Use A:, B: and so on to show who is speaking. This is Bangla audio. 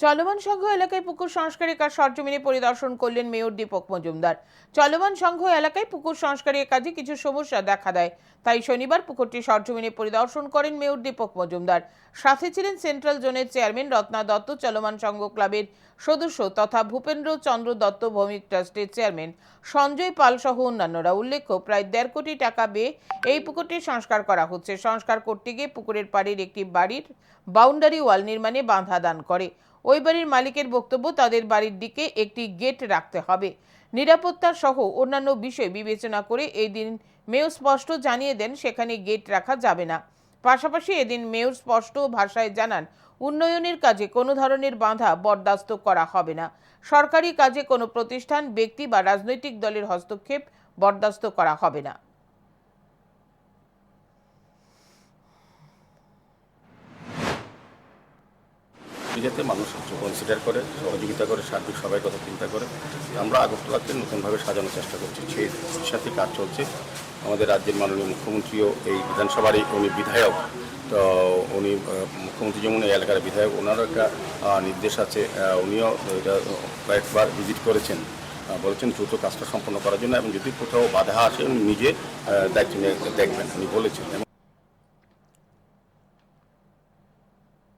A: চলমান সংঘ এলাকায় পুকুর সংস্কারের কাজ সরজমিনে পরিদর্শন করলেন মেয়র দীপক মজুমদার। চলমান সংঘ এলাকায় পুকুর সংস্কারের কাজে কিছু সমস্যা দেখা দেয়, তাই শনিবার পুকুরটি সরজমিনে পরিদর্শন করেন মেয়র দীপক মজুমদার। সাথে ছিলেন সেন্ট্রাল জোনের চেয়ারম্যান রত্না দত্ত, চলমান সংঘ ক্লাবের সদস্য তথা ভূপেন্দ্র চন্দ্র দত্ত ভৌমিক ট্রাস্টের চেয়ারম্যান সঞ্জয় পাল সহ অন্যান্যরা। উল্লেখ্য, প্রায় 1.5 কোটি টাকা ব্যয়ে এই পুকুরটি সংস্কার করা হচ্ছে। সংস্কার করতে গিয়ে পুকুরের পাড়ের একটি বাড়ির বাউন্ডারি ওয়াল নির্মাণে বাধা দান করে। ওই বাড়ির মালিকের বক্তব্য, তাদের বাড়ির দিকে একটি গেট রাখতে হবে। নিরাপত্তা সহ অন্যান্য বিষয় বিবেচনা করে এই দিন মেয়র স্পষ্ট জানিয়ে দেন সেখানে গেট রাখা যাবে না। পাশাপাশি এদিন মেয়র স্পষ্ট ভাষায় জানান, উন্নয়নের কাজে কোনো ধরনের বাধা বরদাস্ত করা হবে না। সরকারি কাজে কোনো প্রতিষ্ঠান, ব্যক্তি বা রাজনৈতিক দলের হস্তক্ষেপ বরদাস্ত করা হবে না।
B: যাতে মানুষ কনসিডার করে, সহযোগিতা করে, সার্বিক সবাই কথা চিন্তা করে। আমরা আগরতলাকে নতুনভাবে সাজানোর চেষ্টা করছি, সেই সাথে কাজ চলছে। আমাদের রাজ্যের মাননীয় মুখ্যমন্ত্রীও এই বিধানসভারই উনি বিধায়ক, তো উনি মুখ্যমন্ত্রী যেমন এই এলাকার বিধায়ক, ওনারও একটা নির্দেশ আছে। উনিও এটা কয়েকবার ভিজিট করেছেন, বলেছেন দ্রুত কাজটা সম্পন্ন করার জন্য, এবং যদি কোথাও বাধা আসে উনি নিজে দায়িত্ব নিয়ে দেখবেন উনি বলেছেন।